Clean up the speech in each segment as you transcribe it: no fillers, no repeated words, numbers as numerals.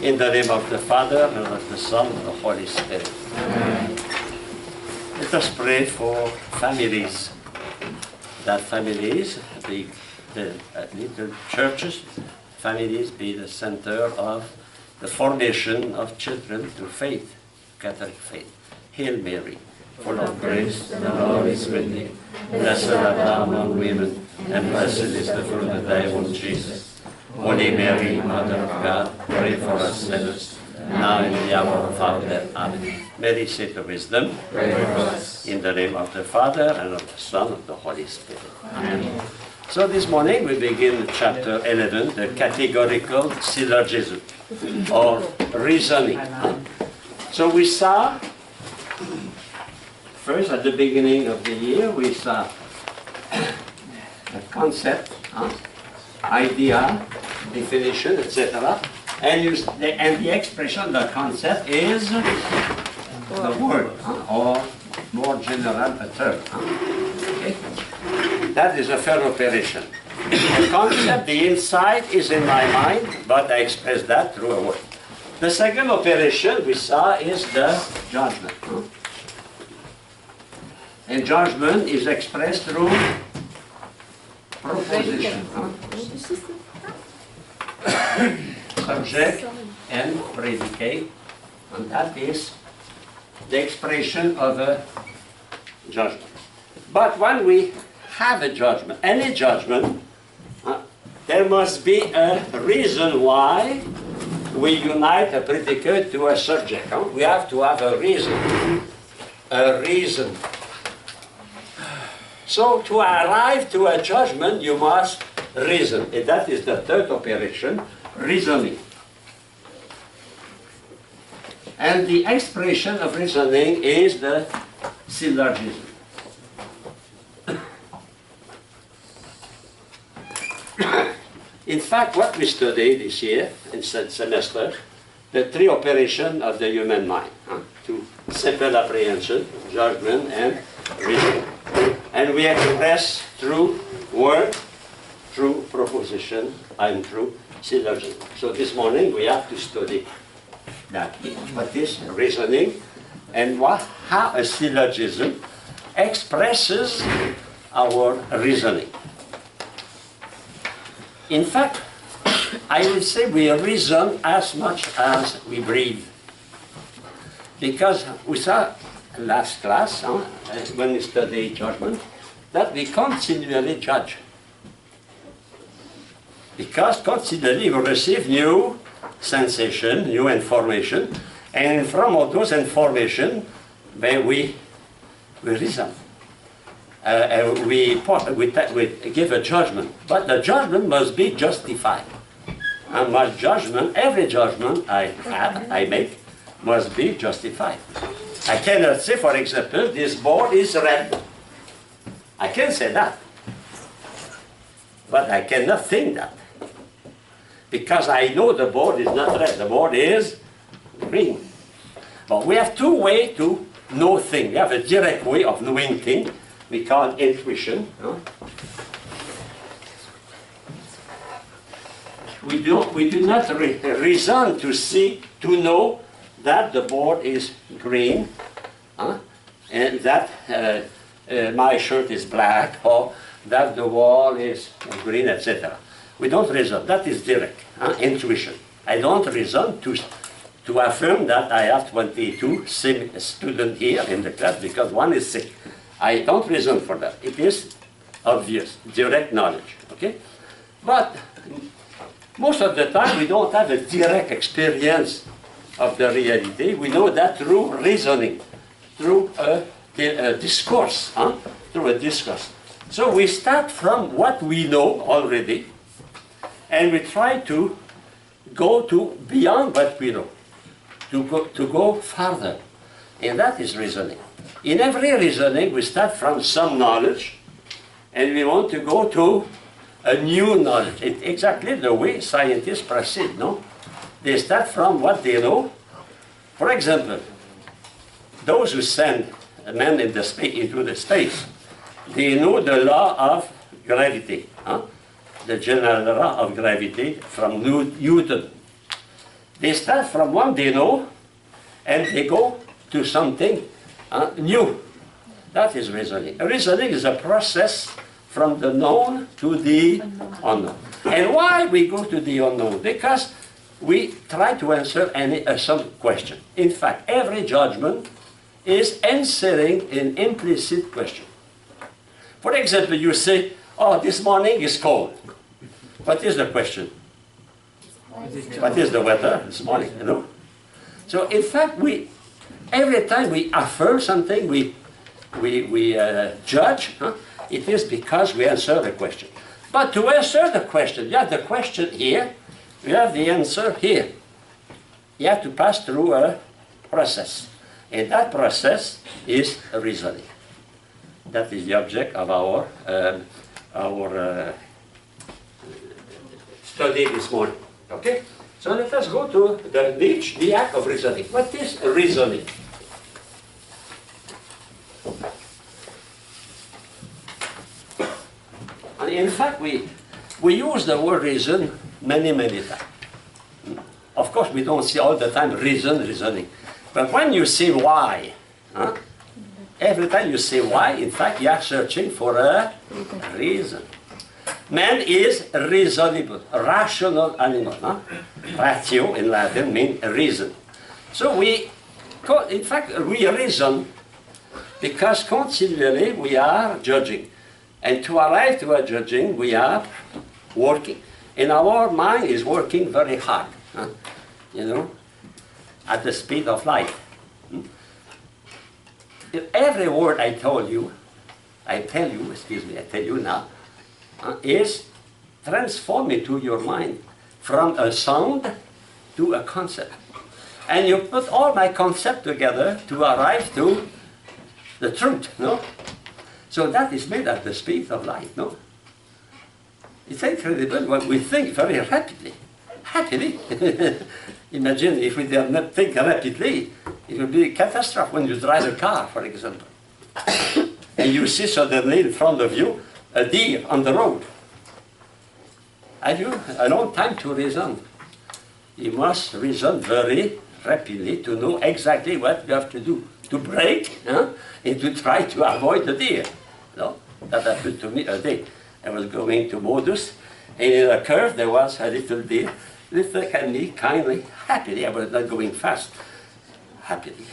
In the name of the Father, and of the Son, and of the Holy Spirit. Amen. Let us pray for families. That families be the little churches, families be the center of the formation of children to faith, Catholic faith. Hail Mary, full of grace, the Lord is with thee. Blessed art thou among women, and blessed is the fruit of thy womb, Jesus. Holy Mary, Mother of God, pray for us sinners, now and in the hour of our death. Amen. Mary, seat of wisdom, pray for us. In the name of the Father, and of the Son, and of the Holy Spirit. Amen. So this morning we begin chapter 11, the Categorical Syllogism, or reasoning. So we saw, first at the beginning of the year, we saw a concept, idea, definition, etc. And the expression, the concept is the word, or more general, a term. Okay? That is a fair operation. The concept, the insight is in my mind, but I express that through a word. The second operation we saw is the judgment. And judgment is expressed through proposition. Subject and predicate, and that is the expression of a judgment. But when we have a judgment, any judgment, there must be a reason why we unite a predicate to a subject. We have to have a reason. A reason. So to arrive to a judgment, you must reason. And that is the third operation, reasoning. And the expression of reasoning is the syllogism. In fact, what we studied this year, in semester, the three operations of the human mind. To simple apprehension, judgment, and reasoning. And we express through word, through proposition, and through syllogism. So this morning we have to study that. What is reasoning, and how a syllogism expresses our reasoning. In fact, I would say we reason as much as we breathe. Because we saw last class, when we study judgment, that we continually judge. Because continually we receive new sensation, new information, and from all those information, we reason. We give a judgment, but the judgment must be justified. And my judgment, every judgment I make, must be justified. I cannot say, for example, this board is red. I can say that. But I cannot think that. Because I know the board is not red, the board is green. But we have two ways to know things. We have a direct way of knowing things. We call it intuition. We do not reason to see, to know that the board is green, and that my shirt is black, or that the wall is green, etc. We don't reason. That is direct, intuition. I don't reason to affirm that I have 22 students here in the class because one is sick. I don't reason for that. It is obvious, direct knowledge. Okay? But most of the time we don't have a direct experience of the reality. We know that through reasoning, through a discourse, through a discourse. So we start from what we know already, and we try to go to beyond what we know, to go farther, and that is reasoning. In every reasoning, we start from some knowledge, and we want to go to a new knowledge. It's exactly the way scientists proceed, no? They start from what they know. For example, those who send a man into the space, they know the law of gravity, the general law of gravity from Newton. They start from one they know, and they go to something new. That is reasoning. Reasoning is a process from the known to the unknown. And why we go to the unknown? Because we try to answer some question. In fact, every judgment is answering an implicit question. For example, you say, oh, this morning is cold. What is the question? What is the weather this morning, you know? So in fact, every time we affirm something, we judge, it is because we answer the question. But to answer the question, you have the question here, you have the answer here. You have to pass through a process. And that process is reasoning. That is the object of our study this morning. Okay? So let us go to the act of reasoning. What is reasoning? And in fact, we use the word reason many times. Of course, we don't see all the time reasoning. But when you say why, every time you say why, in fact, you are searching for a reason. Man is reasonable, a rational animal. Ratio in Latin means reason. So in fact, we reason because continually we are judging. And to arrive to a judging, we are working. And our mind is working very hard, you know, at the speed of light. If every word I tell you now, is transforming to your mind from a sound to a concept. And you put all my concepts together to arrive to the truth, no? So that is made at the speed of light, no? It's incredible when we think very rapidly. Happily. Imagine if we did not think rapidly, it would be a catastrophe when you drive a car, for example. And you see suddenly in front of you a deer on the road. Have you a long time to reason? You must reason very rapidly to know exactly what you have to do. To brake, and to try to avoid the deer. No? That happened to me a day. I was going to Modus, and in a curve there was a little deer. Looked at me kindly, happily. I was not going fast. Happily.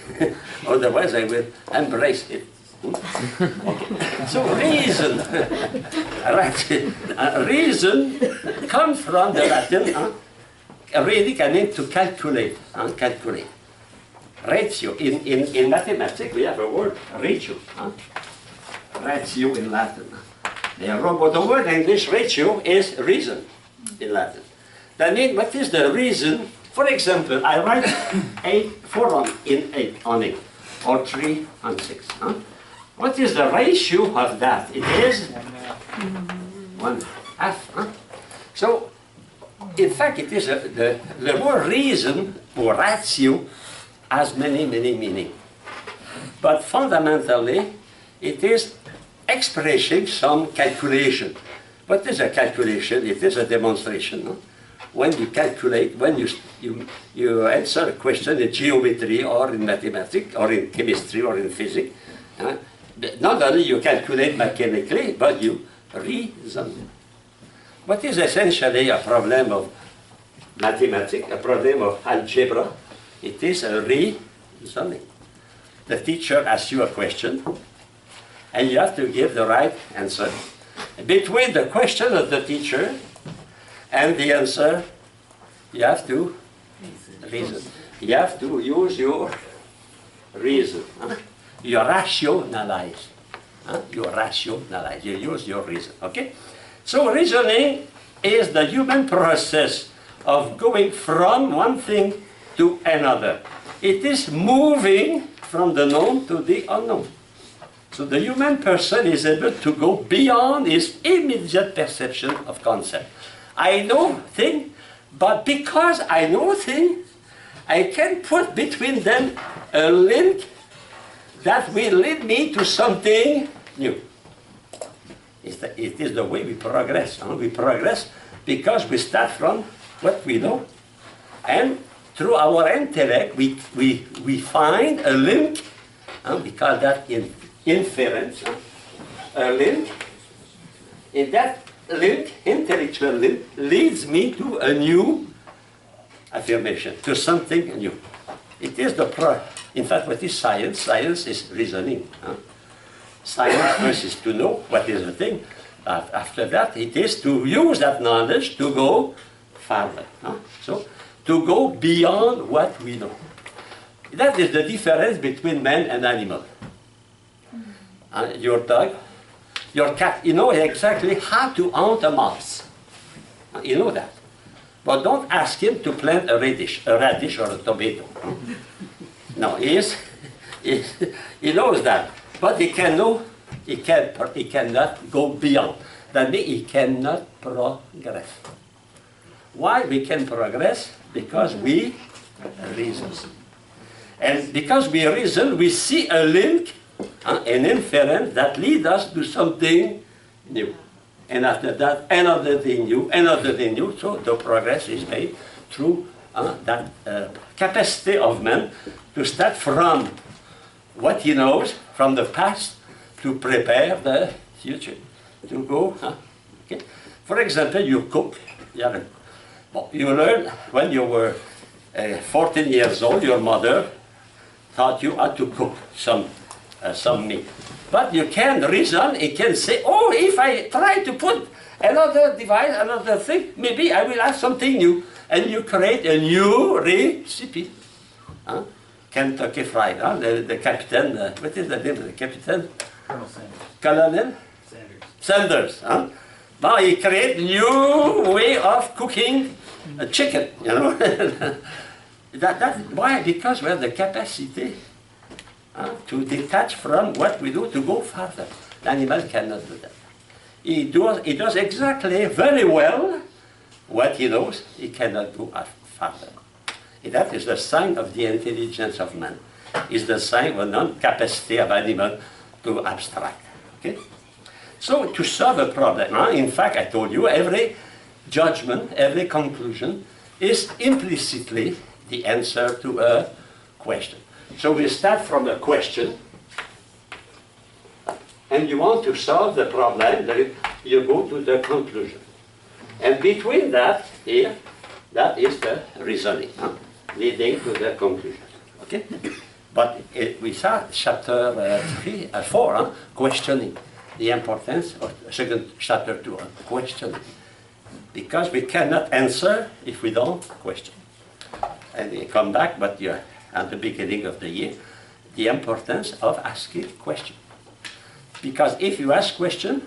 Otherwise I will embrace it. Okay. So reason, reason comes from the Latin, really can mean to calculate, calculate. Ratio, in mathematics we have a word, ratio. Ratio in Latin. But the word in English, ratio, is reason in Latin. That means, what is the reason? For example, I write 4 in 8 on 8, or 3 on 6. What is the ratio of that? It is 1/2. So, in fact, it is the word reason or ratio has many meanings. But fundamentally, it is expressing some calculation. What is a calculation? It is a demonstration. No? When you calculate, when you answer a question in geometry or in mathematics or in chemistry or in physics, not only you calculate mechanically, but you reason. What is essentially a problem of mathematics, a problem of algebra? It is a reasoning. The teacher asks you a question, and you have to give the right answer. Between the question of the teacher and the answer, you have to reason. You have to use your reason. You rationalize. You rationalize. You use your reason. Okay? So reasoning is the human process of going from one thing to another. It is moving from the known to the unknown. So the human person is able to go beyond his immediate perception of concept. I know things, but because I know things, I can put between them a link that will lead me to something new. It is the way we progress. We progress because we start from what we know, and through our intellect, we find a link, we call that inference, a link. And that link, intellectual link, leads me to a new affirmation, to something new. It is in fact, what is science? Science is reasoning. Science first is to know what is the thing. After that, it is to use that knowledge to go further. So, to go beyond what we know. That is the difference between man and animal. Your dog, your cat, you know exactly how to hunt a mouse. You know that. But don't ask him to plant a radish or a tomato. No, he knows that. But he cannot go beyond. That means he cannot progress. Why we can progress? Because we reason. And because we reason, we see a link, an inference that leads us to something new. And after that, another thing new, so the progress is made through that capacity of man to start from what he knows from the past to prepare the future, to go. Okay. For example, you cook. You learn when you were 14 years old, your mother taught you how to cook some meat. But you can reason, you can say, oh, if I try to put another device, another thing, maybe I will have something new. And you create a new recipe. Kentucky Fried, the captain, what is the name of the captain? Colonel Sanders. Colonel? Sanders. Now he created a new way of cooking a chicken, you know. Why? Because we have the capacity to detach from what we do to go further. The animal cannot do that. He does exactly very well what he knows. He cannot go further. That is the sign of the intelligence of man. It's the sign of a non-capacity of animal to abstract. Okay? So to solve a problem, in fact, I told you, every judgment, every conclusion is implicitly the answer to a question. So we start from a question, and you want to solve the problem, then you go to the conclusion. And between that, here, that is the reasoning, leading to the conclusion. Okay? But we saw chapter 4, questioning. The importance of chapter 2, questioning. Because we cannot answer if we don't question. And we come back, but at the beginning of the year, the importance of asking questions. Because if you ask questions,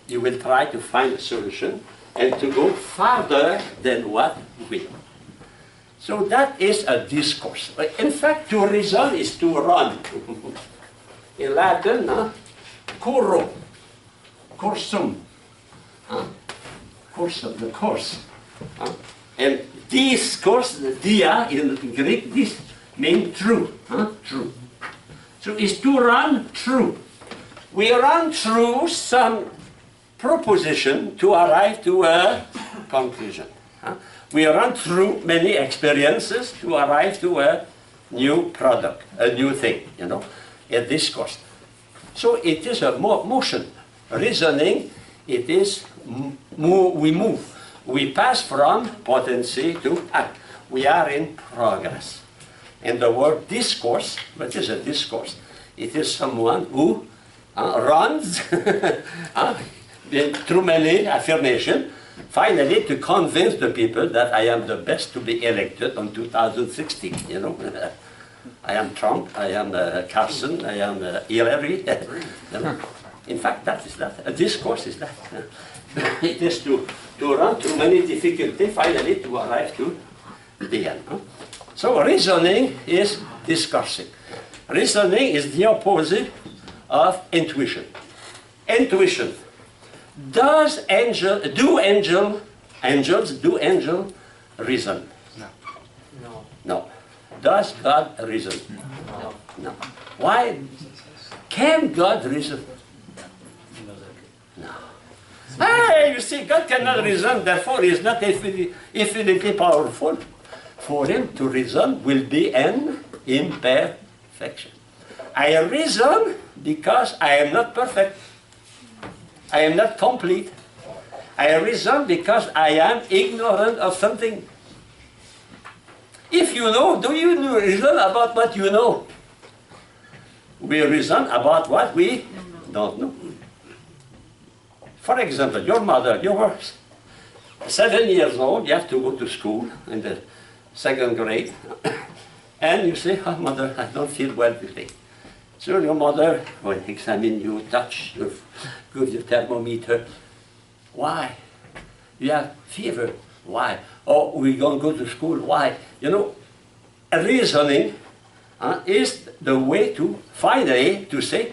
you will try to find a solution and to go farther than what we know. So that is a discourse. In fact, to reason is to run. In Latin, curro, cursum, cursum, the course. And discourse, the dia in Greek, this means true. True. So it's to run through. We run through some proposition to arrive to a conclusion. We run through many experiences to arrive to a new product, a new thing, you know, a discourse. So it is a motion. Reasoning, it is we move. We pass from potency to act. We are in progress. And the word discourse, what is a discourse? It is someone who runs through many affirmations, finally to convince the people that I am the best to be elected on 2016, you know. I am Trump, I am Carson, I am Hillary. You know? In fact, that is that. A discourse is that. It is to run through many difficulties, finally to arrive to the end. So reasoning is discussing. Reasoning is the opposite of intuition. Intuition. Does angels do angels reason? No. No. No. Does God reason? No. No. Why? Can God reason? No. Hey, you see, God cannot reason, therefore he is not infinitely powerful. for him to reason will be an imperfection. I reason because I am not perfect. I am not complete. I reason because I am ignorant of something. If you know, do you reason about what you know? We reason about what we don't know. For example, your mother, you were 7 years old, you have to go to school in the 2nd grade, and you say, oh, mother, I don't feel well today. So your mother will examine you, touch you, give you thermometer. Why? You have fever. Why? Oh, we're going to go to school. Why? You know, reasoning is the way to finally to say,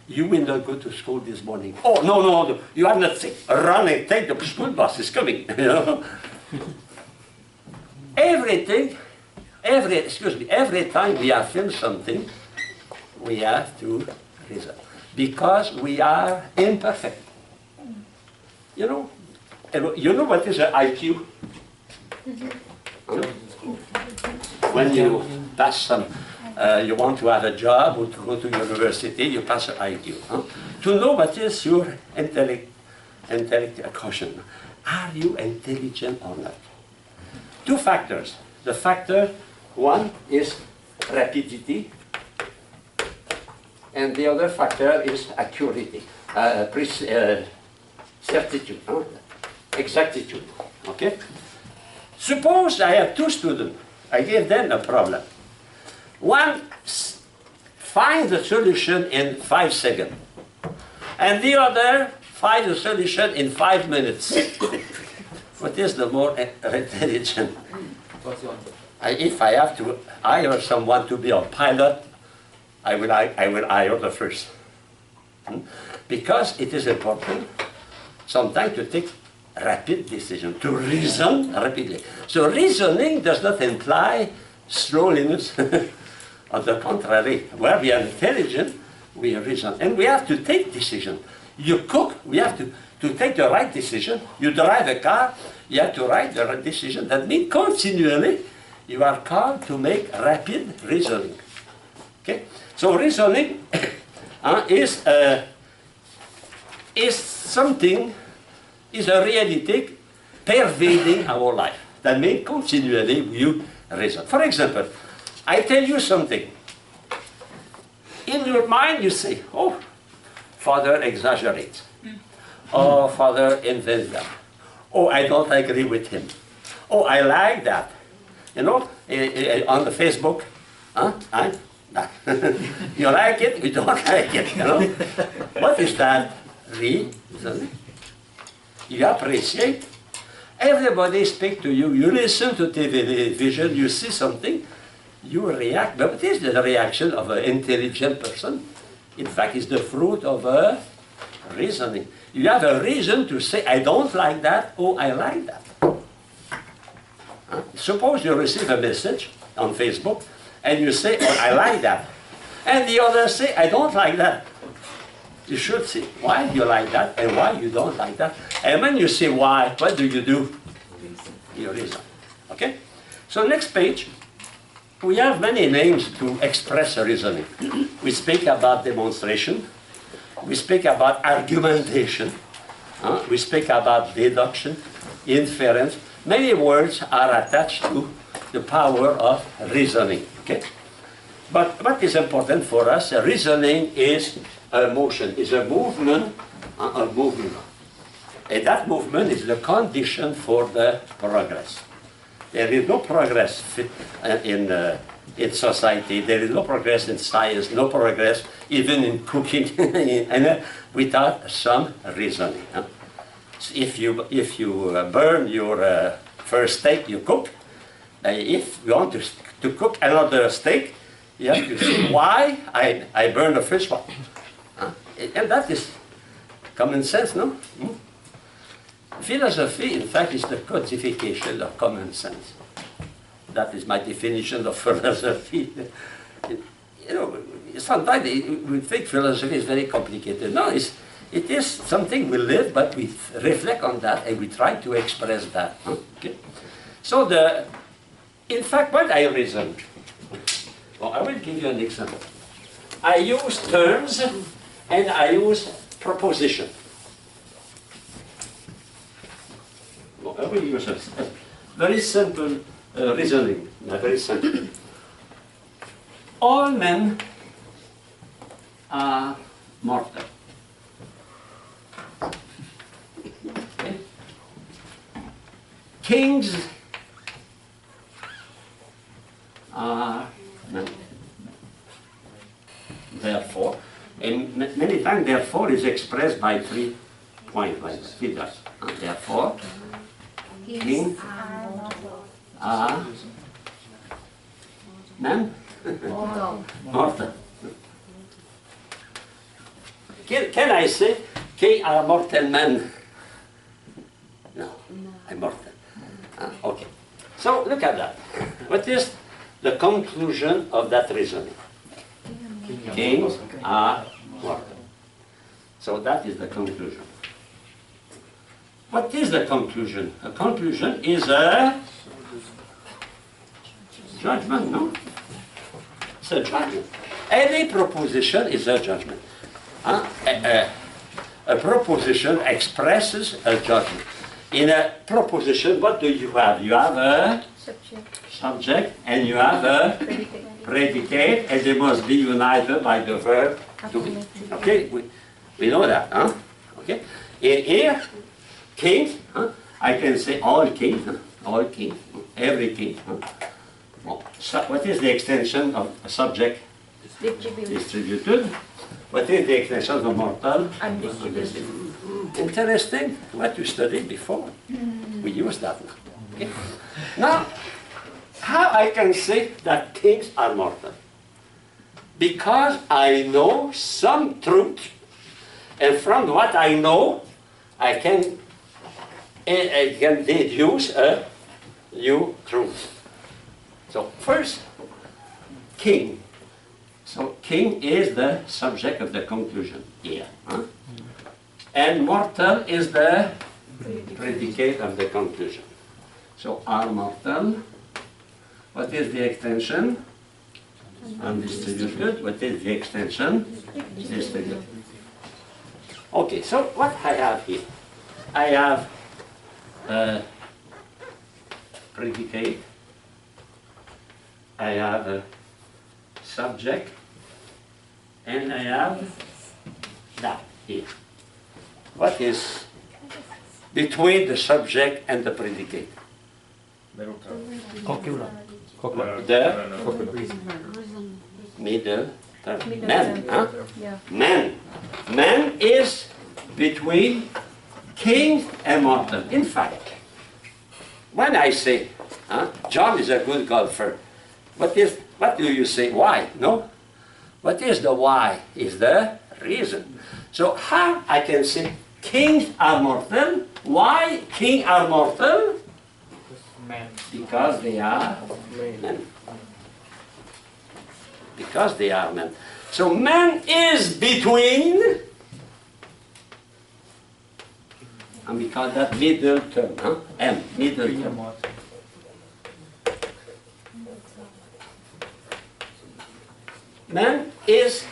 you will not go to school this morning. Oh, no, you are not sick. Run and take the school bus is coming. You know? Every time we affirm something, we have to reason. Because we are imperfect. You know what is an IQ? When you pass some, you want to have a job or to go to university, you pass an IQ. To know what is your intellect quotient. Are you intelligent or not? 2 factors. The factor 1 is rapidity, and the other factor is accuracy, certitude, exactitude. Okay? Suppose I have 2 students. I give them a problem. One finds the solution in 5 seconds, and the other finds the solution in 5 minutes. What is the more intelligent? If I have to hire someone to be a pilot, I will hire the first. Because it is important sometimes to take rapid decision, to reason rapidly. So reasoning does not imply slowness. On the contrary, where we are intelligent, we reason. And we have to take decision. You cook, we have to take the right decision. You drive a car, you have to write the right decision. That means continually you are called to make rapid reasoning. Okay? So reasoning is something, is a reality pervading our life. That means continually you reason. For example, I tell you something. In your mind you say, oh, Father exaggerates. Oh, Father invents that. Oh, I don't agree with him. Oh, I like that. You know, on the Facebook, you like it, you don't like it, you know. What is that? Reasoning. You appreciate. Everybody speaks to you. You listen to television, you see something, you react. But what is the reaction of an intelligent person? In fact, it's the fruit of a reasoning. You have a reason to say, I don't like that, or I like that. Suppose you receive a message on Facebook, and you say, oh, I like that. And the others say, I don't like that. You should say why you like that and why you don't like that. And when you say why, what do? You reason. Okay? So next page, we have many names to express a reasoning. We speak about demonstration. We speak about argumentation. We speak about deduction, inference. Many words are attached to the power of reasoning. Okay? But what is important for us, reasoning is a motion, is a movement. And that movement is the condition for the progress. There is no progress in society, there is no progress in science, no progress even in cooking without some reasoning. If you burn your first steak you cook, if you want to cook another steak, you have to say why I burned the first one. And that is common sense, no? Philosophy, in fact, is the codification of common sense. That is my definition of philosophy. You know, sometimes we think philosophy is very complicated. No, it is something we live, but we reflect on that and we try to express that. Okay? So in fact, what I reason, well, I will give you an example. I use terms and I use proposition. Well, I will use a very simple reasoning, very simple. All men are mortal. Okay. Kings are men. Therefore, and many times therefore is expressed by 3 points, like figures. Therefore, kings are men. Mortal. Can I say kings are mortal men? No, I'm mortal. Okay. So look at that. What is the conclusion of that reasoning? Kings are mortal. So that is the conclusion. What is the conclusion? A conclusion is a judgment, no? It's a judgment. Any proposition is a judgment. A proposition expresses a judgment. In a proposition, what do you have? You have a subject and you have a predicate, and they must be united by the verb to be. Okay, we know that, huh? Okay. Here, kings, huh? I can say all kings, huh? All kings, every king. Huh? Well, so what is the extension of a subject? Distributed. What is the extension of mortal? Undistributed. Interesting, what you studied before. We use that now. Okay. Now, how I can say that kings are mortal? Because I know some truth, and from what I know, I can deduce a new truth. So first, king. So king is the subject of the conclusion here. Huh? And mortal is the predicate of the conclusion. So are mortal. What is the extension? Undistributed. What is the extension? Distributed. Okay, so what I have here? I have a predicate. I have a subject. And I have that here. What is between the subject and the predicate? The middle term. Man. Huh? Man. Man is between king and mortal. In fact, when I say, John is a good golfer, what do you say? Why? No? What is the why? Is the reason. So how I can say kings are mortal? Why kings are mortal? Men. Because they are men. Because they are men. So man is between, and we call that middle term, huh? M, middle term. Man is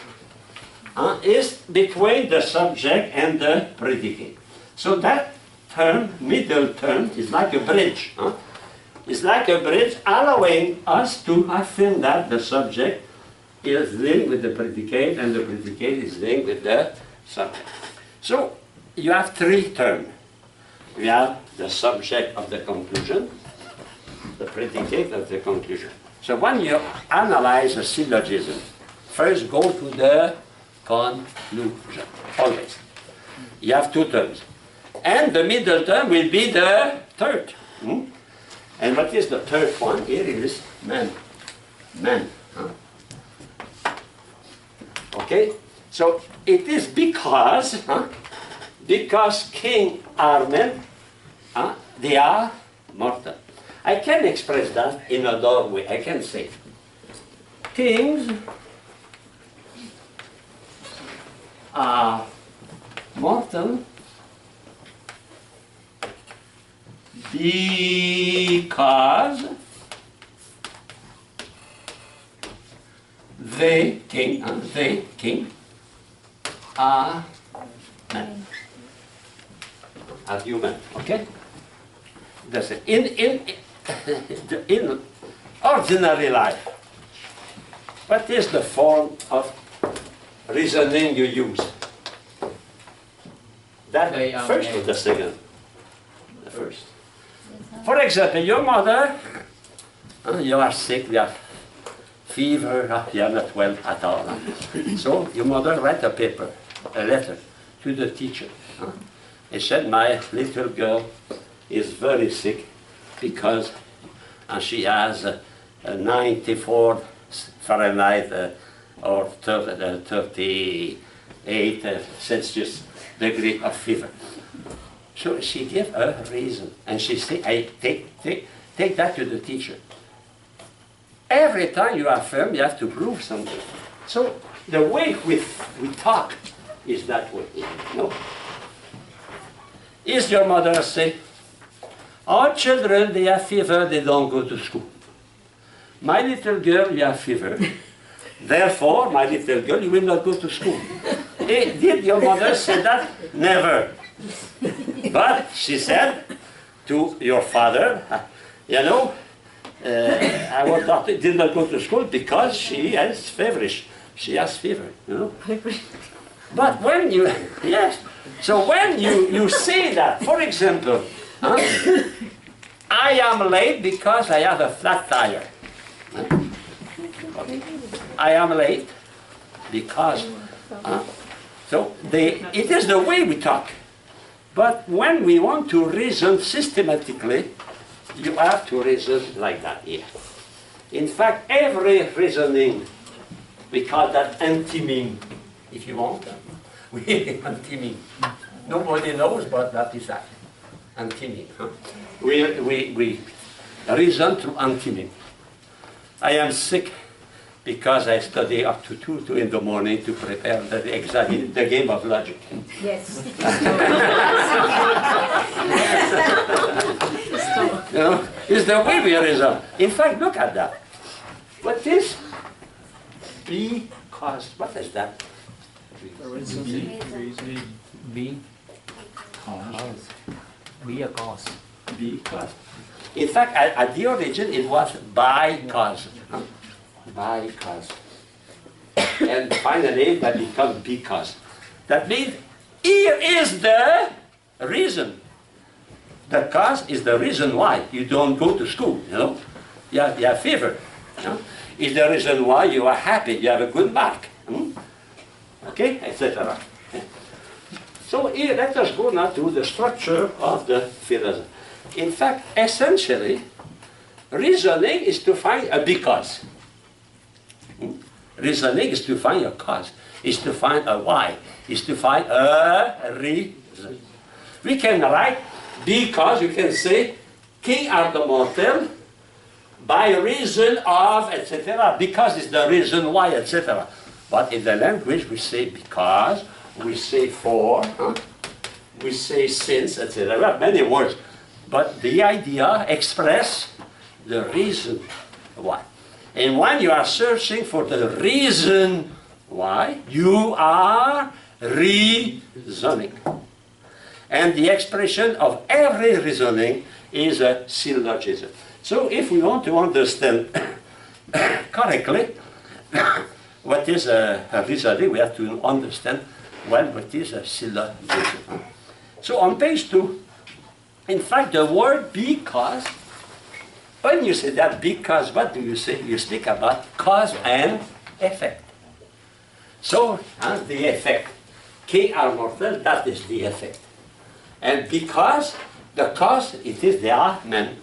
between the subject and the predicate. So that term, middle term, is like a bridge. Huh? It's like a bridge allowing us to affirm that the subject is linked with the predicate and the predicate is linked with the subject. So you have 3 terms. You have the subject of the conclusion, the predicate of the conclusion. So when you analyze a syllogism, first go to the conclusion, always. You have 2 terms. And the middle term will be the third. And what is the third one? Here it is man. Man. Huh? Okay? So it is because kings are men, they are mortal. I can express that in another way. I can say, kings are mortal because they, king, are men. Are human, okay? That's it. In ordinary life, what is the form of reasoning you use? That first or the second? The first. For example, your mother, you are sick, you have fever, you are not well at all. So your mother write a letter to the teacher. He said, my little girl is very sick because she has 94 Fahrenheit or 38 Celsius degree of fever. So she gave a reason, and she said, take that to the teacher. Every time you affirm, you have to prove something. So the way we talk is that way. No? Is your mother say, our children, they have fever, they don't go to school. My little girl, you have fever. Therefore, my little girl, you will not go to school. Did your mother say that? Never. But she said to your father, you know, our daughter did not go to school because she has feverish. She has fever, you know. But when you, yes, so when you say that, for example, I am late because I have a flat tire. I am late because, so it is the way we talk. But when we want to reason systematically, you have to reason like that here. In fact, every reasoning, we call that anti-meme, if you want. Anti-meme. Nobody knows, but that is that. Anti-meme. We reason through anti-meme. I am sick because I study up to 2 in the morning to prepare the exam, the game of logic. Yes. You know, it's the way we reason. In fact, look at that. What is because? What is that? Because. Because. In fact, at the origin, it was by cause. By cause. And finally, that becomes because. That means, here is the reason. The cause is the reason why you don't go to school, you know. You have fever. You know? Is the reason why you are happy, you have a good mark. Okay, etc. So here, let us go now to the structure of the philosophy. In fact, essentially, reasoning is to find a because. Reasoning is to find a cause, is to find a why, is to find a reason. We can write because, you can say, king are the mortal by reason of, etc. Because is the reason why, etc. But in the language we say because, we say for, we say since, etc. We have many words. But the idea express the reason why. And when you are searching for the reason why, you are reasoning. And the expression of every reasoning is a syllogism. So if we want to understand correctly what is a reasoning, we have to understand well what is a syllogism. So on page 2, in fact, the word because, when you say that because, what do you say? You speak about cause and effect. So, the effect. K are mortal, that is the effect. And because, the cause, it is they are men.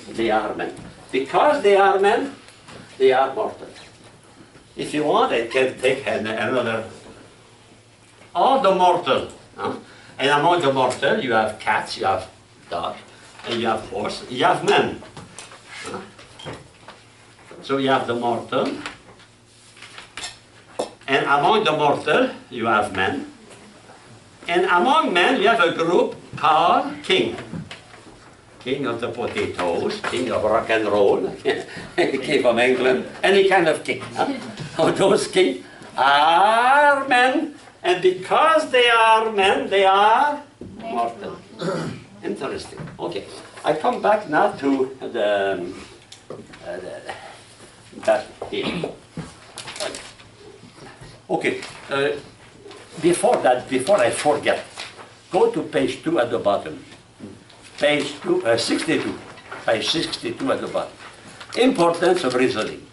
They are men. Because they are men, they are mortal. If you want, I can take another. All the mortal. And among the mortal, you have cats, you have dogs, and you have horse, you have men. So you have the mortal, and among the mortal, you have men. And among men, you have a group called king. King of the potatoes, king of rock and roll, king from England, any kind of king. of those kings are men, and because they are men, they are mortal. Interesting. Okay, I come back now to that here. Okay, before I forget, go to page 2 at the bottom. Page 62. Page 62 at the bottom. Importance of reasoning.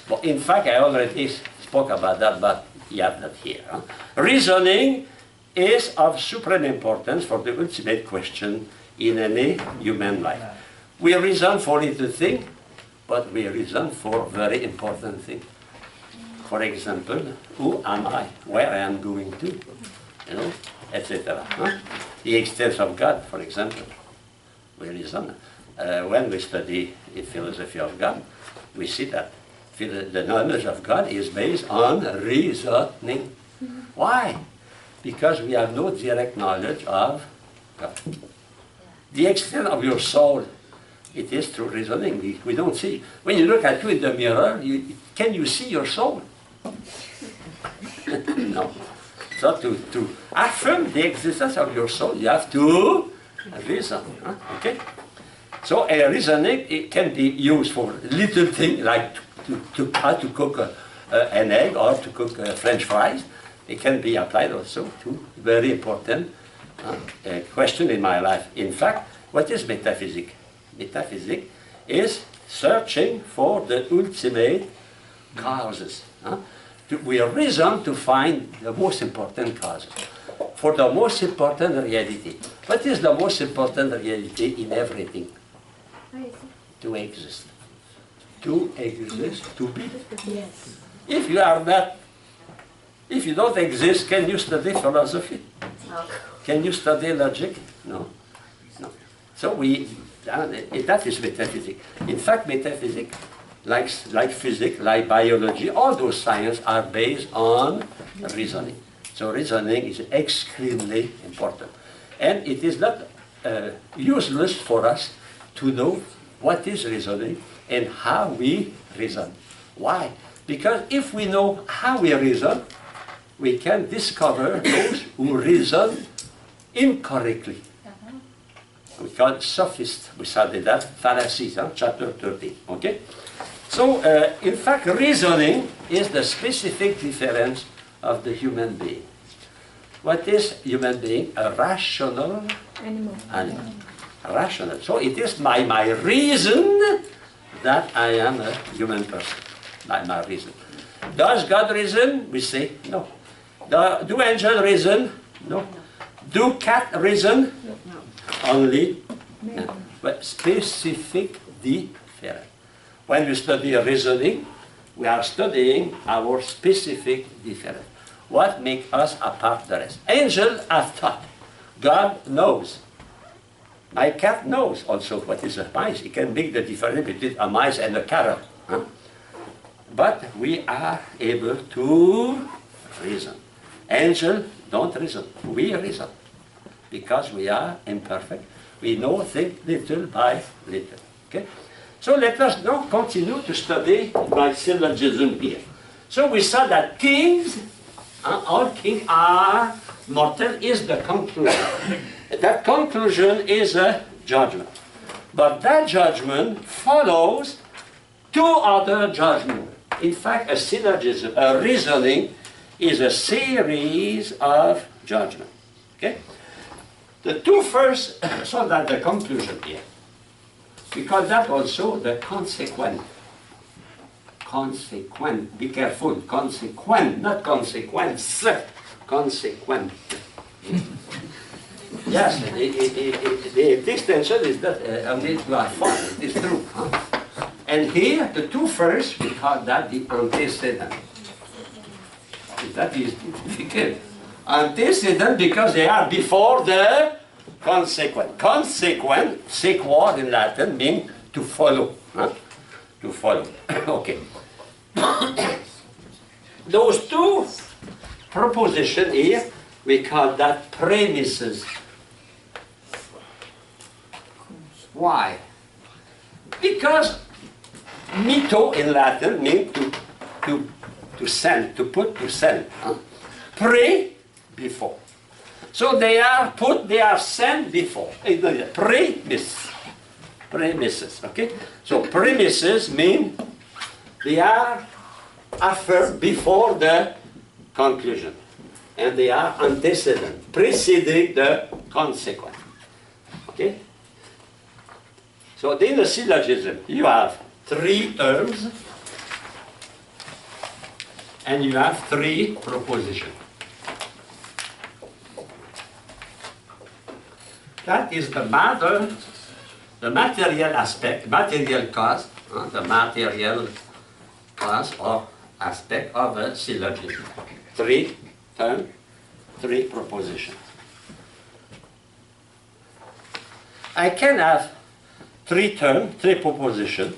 Well, in fact, I already spoke about that, but you have that here. Huh? Reasoning is of supreme importance for the ultimate question in any human life. We reason for little thing, but we reason for very important thing. For example, who am I? Where I am going to? You know, etc. Huh? The existence of God, for example. We reason. When we study the philosophy of God, we see that the knowledge of God is based on reasoning. Why? Because we have no direct knowledge of God. The extent of your soul, it is through reasoning. We don't see. When you look at you in the mirror, can you see your soul? No. So to affirm the existence of your soul, you have to reason. Huh? Okay? So a reasoning, it can be used for little things like how to cook an egg or to cook French fries. It can be applied also to very important question in my life. In fact, what is metaphysics? Metaphysics is searching for the ultimate causes. We reason to find the most important causes. For the most important reality. What is the most important reality in everything? To exist. To exist, to be. Yes. If you are not, if you don't exist, can you study philosophy? No. Can you study logic? No. No. So that is metaphysics. In fact, metaphysics, like physics, like biology, all those sciences are based on reasoning. So reasoning is extremely important. And it is not useless for us to know what is reasoning and how we reason. Why? Because if we know how we reason, we can discover those who reason incorrectly. We call it sophists. We studied that, fallacies, chapter 13. Okay? So, in fact, reasoning is the specific difference of the human being. What is human being? A rational animal. Rational. So it is my reason that I am a human person. My reason. Does God reason? We say no. Do angels reason? No. Do cat reason? No. Only no. But specific difference. When we study reasoning, we are studying our specific difference. What makes us apart the rest? Angels have thought. God knows. My cat knows also what is a mice. It can make the difference between a mice and a carrot. Huh? But we are able to reason. Angels don't reason. We reason. Because we are imperfect. We know things little by little. Okay? So let us now continue to study my syllogism here. So we saw that kings, all kings are mortal, is the conclusion. That conclusion is a judgment. But that judgment follows two other judgments. In fact, a syllogism, a reasoning, is a series of judgments. Okay? The two first, so that the conclusion here. Because that also the consequent. Consequent, be careful, consequent, not consequence, consequent. Yes, the extension is that only to have fun, it is true. Huh? And here, the two first, we call that the antecedent. That is difficult. Antecedent because they are before the consequent. Consequent, sequor in Latin, means to follow. Huh? To follow. Okay. Those two propositions here, we call that premises. Why? Because mito in Latin means to to send, to put, to send. Huh? Pre, before. So they are put, they are sent before. Premises. Premises, okay? So premises mean they are affirmed before the conclusion. And they are antecedent, preceding the consequent. Okay? So in the syllogism, you have 3 terms and you have 3 propositions. That is the matter, the material aspect, material cause, the material cause or aspect of a syllogism. 3 terms, 3 propositions. I can have 3 terms, 3 propositions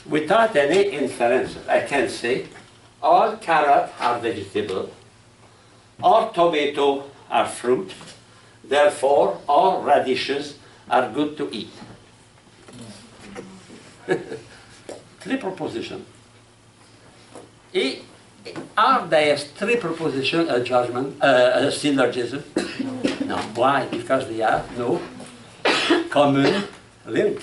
without any inferences. I can say all carrots are vegetable, all tomatoes are fruit, therefore all radishes are good to eat. 3 propositions. Are there 3 propositions a judgment, a syllogism? No. Why? Because they have no common link.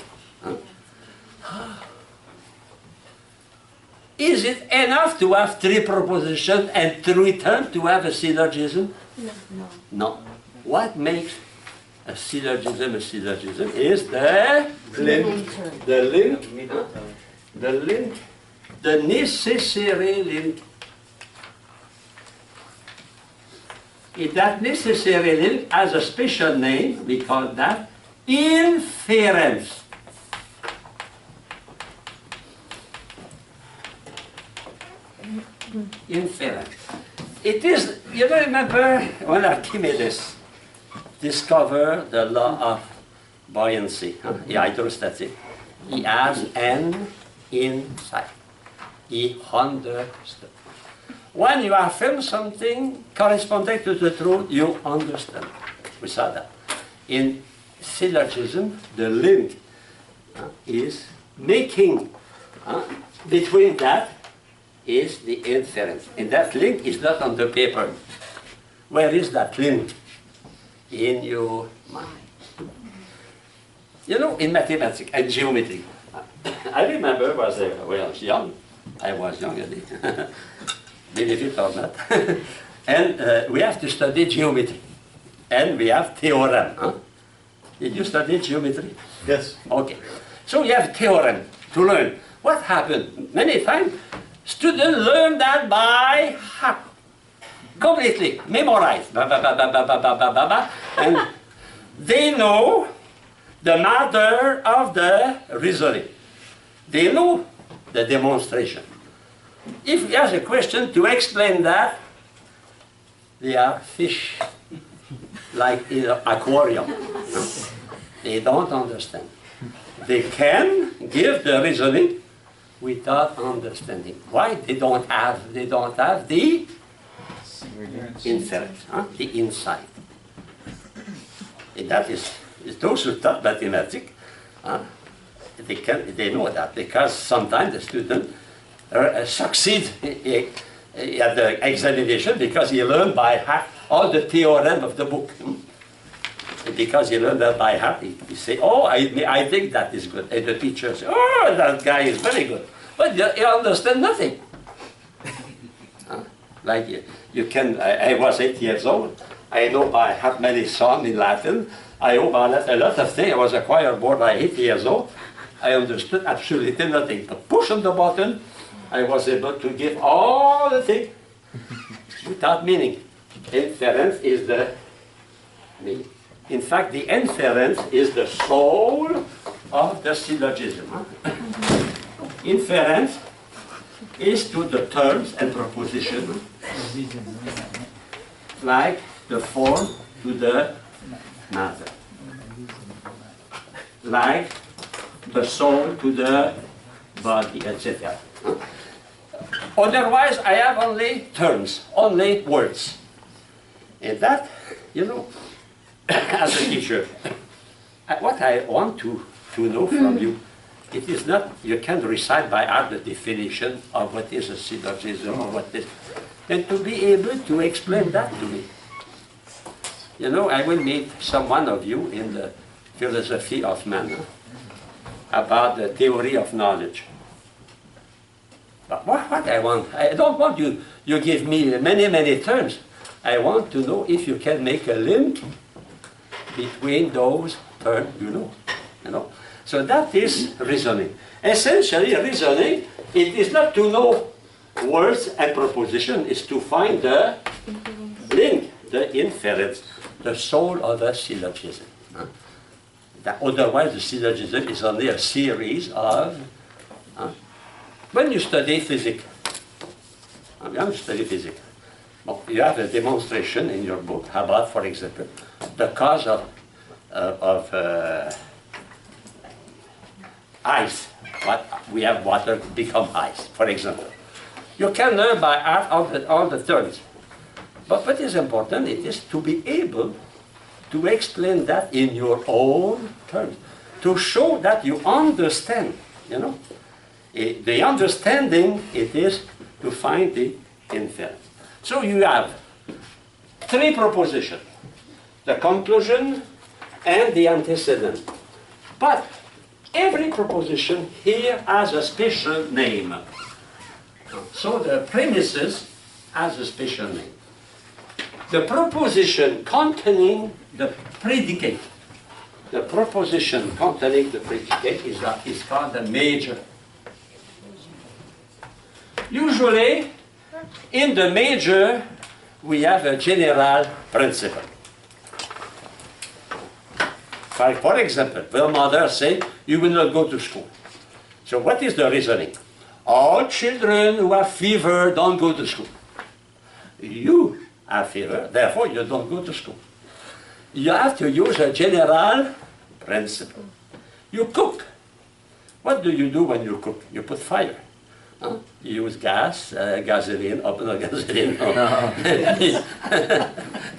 Is it enough to have 3 propositions and 3 terms to have a syllogism? No. What makes a syllogism is the link, the necessary link. If that necessary link has a special name, we call that inference. Inference. It is, you remember when Archimedes discovered the law of buoyancy, the hydrostatic, he has an insight. He understood. When you affirm something corresponding to the truth, you understand. We saw that. In syllogism, the link is making between that is the inference. And that link is not on the paper. Where is that link? In your mind. You know, in mathematics and geometry, I remember when I was young, believe it or not, and we have to study geometry. And we have theorem. Huh? Did you study geometry? Yes. Okay. So you have theorem to learn. What happened? Many times, students learn that by heart. Completely memorized. And they know the matter of the reasoning. They know the demonstration. If you ask a question to explain that, they are fish, like in an aquarium. No? They don't understand. They can give the reasoning without understanding. Why? They don't have the inference, the insight. And that is those who taught mathematics, they know that, because sometimes the student succeed at the examination because he learned by heart all the theorem of the book. And because he learned that by heart, he say, oh, I think that is good. And the teacher says, oh, that guy is very good. But you understand nothing. Like you can, I was 8 years old. I know by heart many songs in Latin. I know by a lot of things. I was a choir boy by 8 years old. I understood absolutely nothing. But push on the button, I was able to give all the things without meaning. Inference is the meaning. In fact, the inference is the soul of the syllogism. Inference is to the terms and propositions like the form to the matter, like the soul to the body, etc. Otherwise, I have only terms, only words. And that, you know, as a teacher, what I want to know from you it is not, you can't recite by heart the definition of what is a syllogism or what is, and to be able to explain that to me. You know, I will meet some one of you in the philosophy of man about the theory of knowledge. But what I want, I don't want you give me many terms. I want to know if you can make a link between those terms, you know. So that is reasoning. Essentially, reasoning, it is not to know words and proposition, it's to find the link, the inference, the soul of a syllogism. That otherwise, the syllogism is only a series of. When you study physics, well, you have a demonstration in your book about, for example, the cause of ice. We have water become ice, for example. You can learn by heart all the terms. But what is important, it is to be able to explain that in your own terms, to show that you understand, you know. The understanding, it is to find the inference. So you have three propositions, the conclusion and the antecedent. But every proposition here has a special name. So the premises has a special name. The proposition containing the predicate, the proposition containing the predicate is called the major. Usually, in the major, we have a general principle. For example, the mother says, you will not go to school. So what is the reasoning? All children who have fever don't go to school. You have fever, therefore you don't go to school. You have to use a general principle. You cook. What do you do when you cook? You put fire. You use gas, gasoline, not gasoline, no.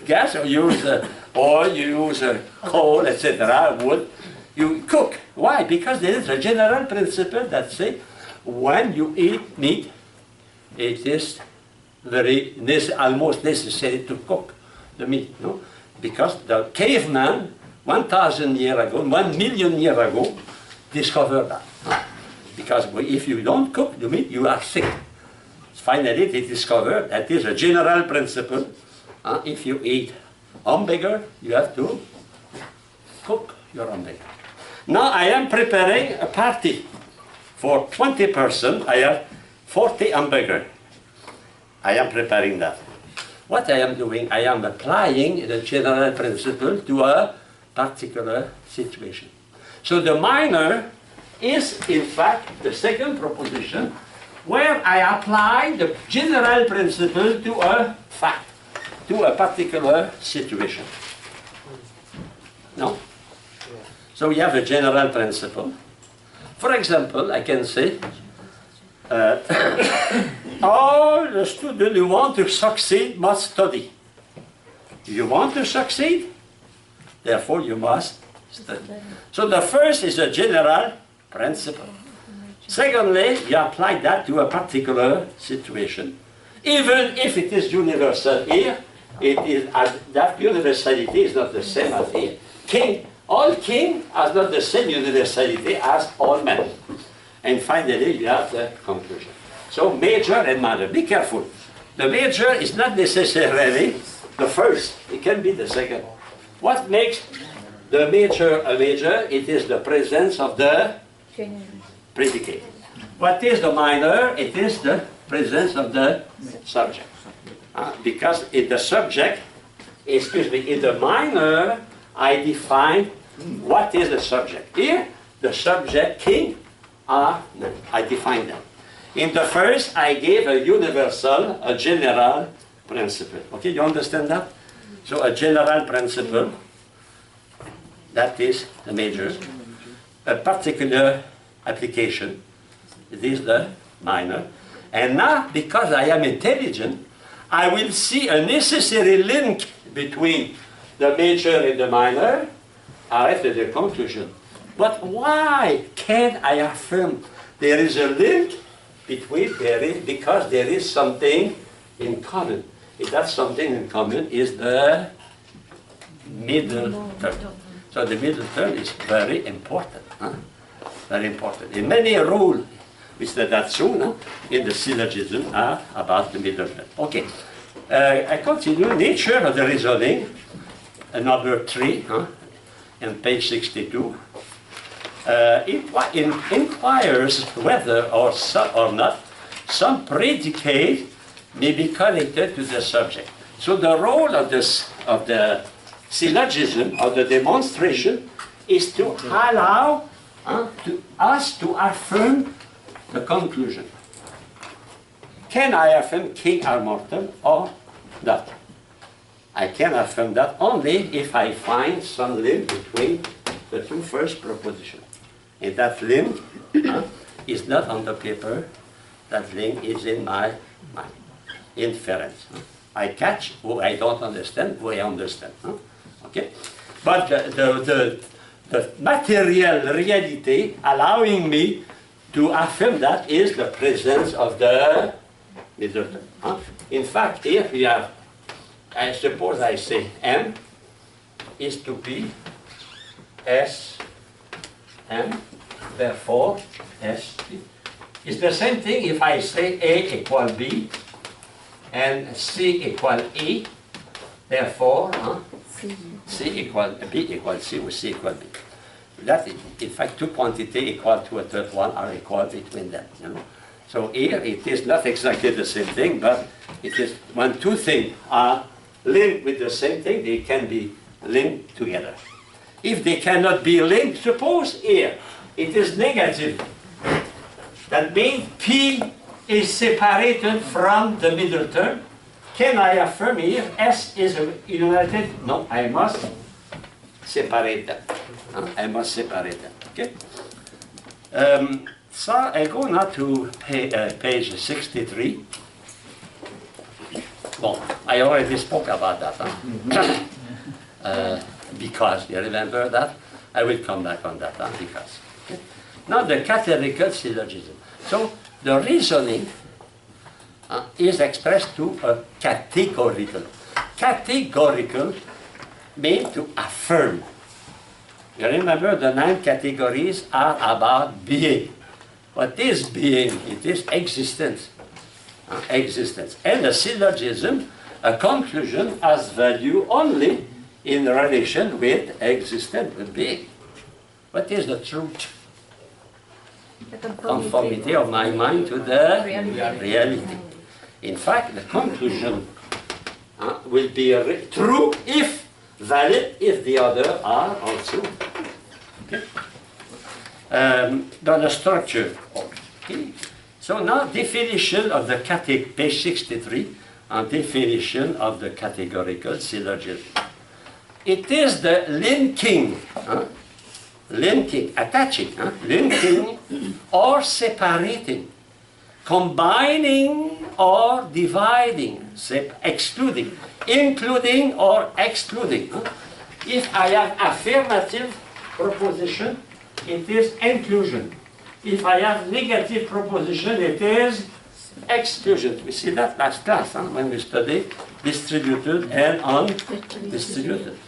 Gas, or you use oil, you use coal, etc., wood. You cook. Why? Because there is a general principle that says when you eat meat, it is almost necessary to cook the meat, no? Because the caveman, 1,000 years ago, 1 million years ago, discovered that. Because if you don't cook the meat, you are sick. Finally, they discovered that is a general principle. If you eat hamburger, you have to cook your hamburger. Now I am preparing a party for 20 persons. I have 40 hamburger. I am preparing that. What I am doing, I am applying the general principle to a particular situation. So the minor is in fact the second proposition where I apply the general principle to a fact, to a particular situation. No? So we have a general principle. For example, I can say, all the students who want to succeed must study. You want to succeed, therefore you must study. So the first is a general principle. Secondly, you apply that to a particular situation. Even if it is universal here, it is that universality is not the same as here. All king has not the same universality as all men. And finally, you have the conclusion. So major and minor. Be careful. The major is not necessarily the first. It can be the second. What makes the major a major? It is the presence of the predicate. What is the minor? It is the presence of the subject. Because in the subject, in the minor, I define what is the subject. Here, the subject, king, I define them. In the first, I gave a universal, a general principle. Okay, you understand that? So a general principle, that is the major. A particular application, it is the minor. And now, because I am intelligent, I will see a necessary link between the major and the minor. Arrête the conclusion. But why can I affirm there is a link between because there is something in common. If that something in common is the middle term. So the middle term is very important. Huh? Very important. In many rules, we said that soon, huh? In the syllogism are about the middle term. Okay. I continue. Nature of the reasoning, number 3, huh? On page 62. Inquires whether or not some predicate may be connected to the subject. So the role of the syllogism, of the demonstration, is to allow us to affirm the conclusion. Can I affirm king are mortal or not? I can affirm that only if I find some link between the two first propositions. And that link is not on the paper, that link is in my mind. Inference. I catch who I don't understand, who I understand. Okay? But the material reality allowing me to affirm that is the presence of the middle term. In fact, here we have, I suppose I say M is to P, S, M, therefore S, P. It's the same thing if I say A equal B and C equal E, therefore C equal B equal C or C equal B. That is, in fact, two quantities equal to a third one are equal between them. You know? So here it is not exactly the same thing, but it is when two things are linked with the same thing, they can be linked together. If they cannot be linked, suppose here it is negative. That means P is separated from the middle term. Can I affirm here S is united? No, I must separate them. I must separate them. Okay. So I go now to page 63. Well, I already spoke about that. Because you remember that, I will come back on that. Because. Okay. Now the categorical syllogism. So the reasoning is expressed to a categorical. Categorical means to affirm. You remember the 9 categories are about being. What is being? It is existence. Existence. And the syllogism, a conclusion, has value only in relation with existence, with being. What is the truth? The Conformity of my mind to the reality. In fact, the conclusion will be true if valid, if the other are also. Okay. The structure. Okay. So now definition of the page 63, definition of the categorical syllogism. It is the linking, linking, attaching, linking or separating, combining or dividing, excluding, including or excluding. If I have affirmative proposition, it is inclusion. If I have negative proposition, it is exclusion. We see that last class when we study distributed and undistributed.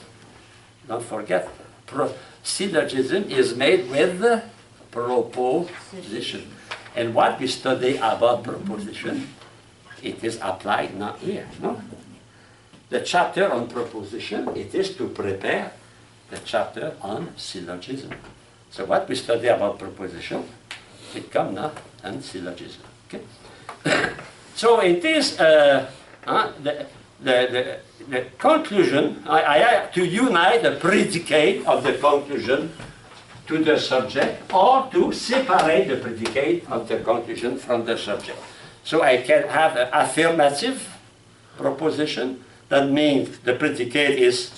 Don't forget, syllogism is made with proposition. And what we study about proposition, it is applied now here. No? The chapter on proposition, it is to prepare the chapter on syllogism. So what we study about proposition, it comes now on syllogism. Okay? So it is the conclusion. I have to unite the predicate of the conclusion to the subject, or to separate the predicate of the conclusion from the subject. So I can have an affirmative proposition, that means the predicate is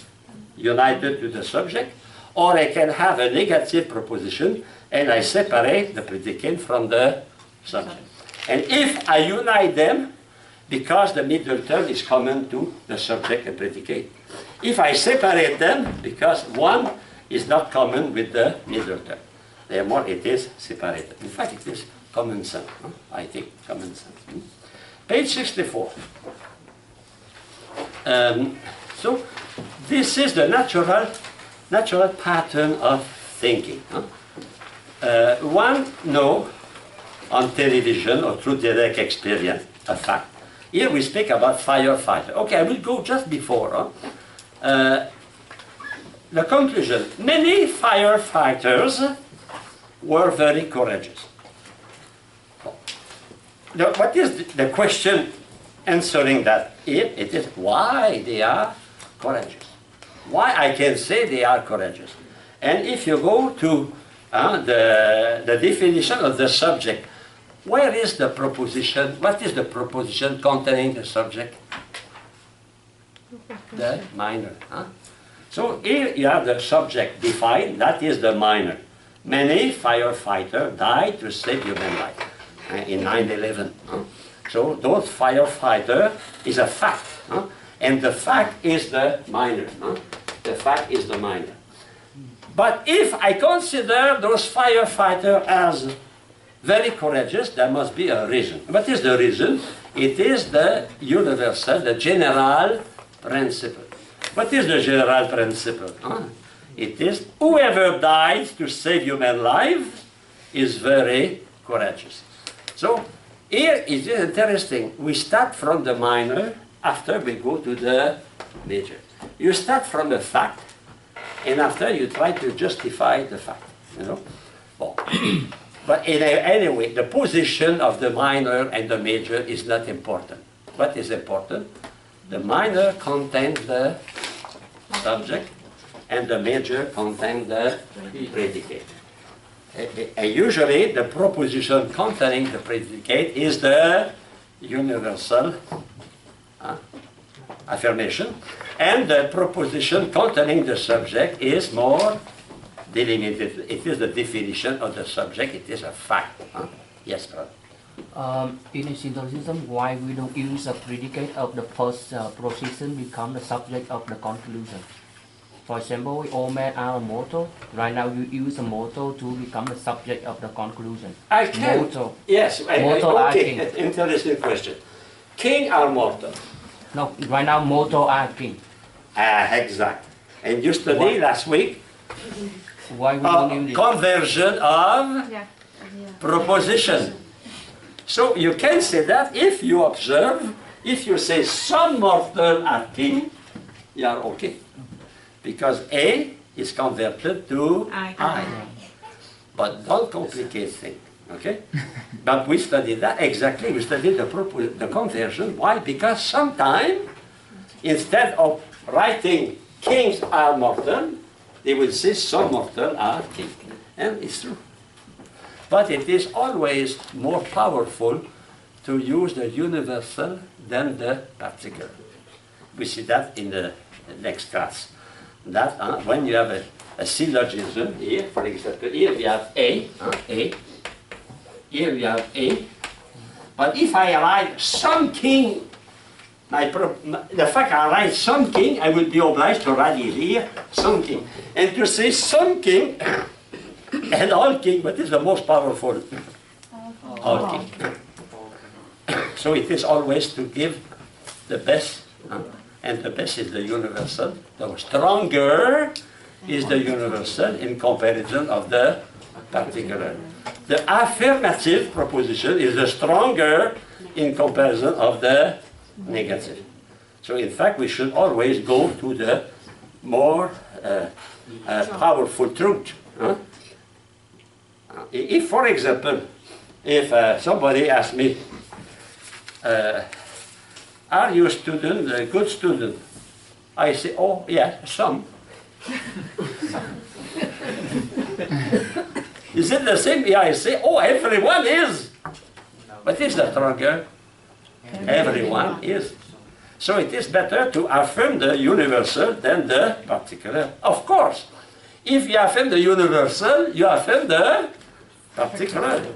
united to the subject, or I can have a negative proposition and I separate the predicate from the subject. And if I unite them, because the middle term is common to the subject and predicate. If I separate them, because one is not common with the middle term. Therefore, it is separated. In fact, it is common sense. I think common sense. Page 64. So this is the natural pattern of thinking. One know on television or through direct experience a fact. Here we speak about firefighter. Okay, I will go just before. The conclusion: many firefighters were very courageous. Now, what is the question answering that? It is why they are courageous. Why I can say they are courageous. And if you go to the definition of the subject, where is the proposition? What is the proposition containing the subject? The minor. So here you have the subject defined, that is the minor. Many firefighters died to save human life in 9/11. So those firefighters is a fact. And the fact is the minor. The fact is the minor. But if I consider those firefighters as very courageous, there must be a reason. What is the reason? It is the universal, the general principle. What is the general principle? It is whoever dies to save human life is very courageous. So here it is interesting. We start from the minor after we go to the major. You start from the fact, and after you try to justify the fact. Well, but anyway, the position of the minor and the major is not important. What is important? The minor contains the subject, and the major contains the predicate. And usually, the proposition containing the predicate is the universal affirmation, and the proposition containing the subject is more delimited. It is the definition of the subject. It is a fact. Yes, brother. In a syllogism, why we don't use a predicate of the first proposition become the subject of the conclusion? For example, all men are immortal. Right now, you use a mortal to become the subject of the conclusion. I can. Mortal. Yes. Mortal are okay. king. Interesting question. King are mortal. No, right now, mortal are king. Exact. And you studied last week Why we don't use it? conversion of Yeah. proposition. So you can say that if you observe, if you say some mortal are king, you are okay. Because A is converted to I. But don't complicate things, okay? But we studied that exactly. We studied the conversion. Why? Because sometimes, instead of writing kings are mortal, they will say some mortal are king. And it's true. But it is always more powerful to use the universal than the particular. We see that in the next class. That when you have a syllogism here, for example, here we have A, here we have A. But if I write some king, the fact I write some king, I will be obliged to write here some king. And to say some king and all king, but is the most powerful? All king. So it is always to give the best. And the best is the universal. The stronger is the universal in comparison of the particular. The affirmative proposition is the stronger in comparison of the negative. So in fact, we should always go to the more powerful truth. If, for example, if somebody asks me, are you a student, a good student? I say, oh, yeah, some. Is it the same? Yeah, I say, oh, everyone is. But it's the stronger. Everyone is. So it is better to affirm the universal than the particular. Of course, if you affirm the universal, you affirm the particular.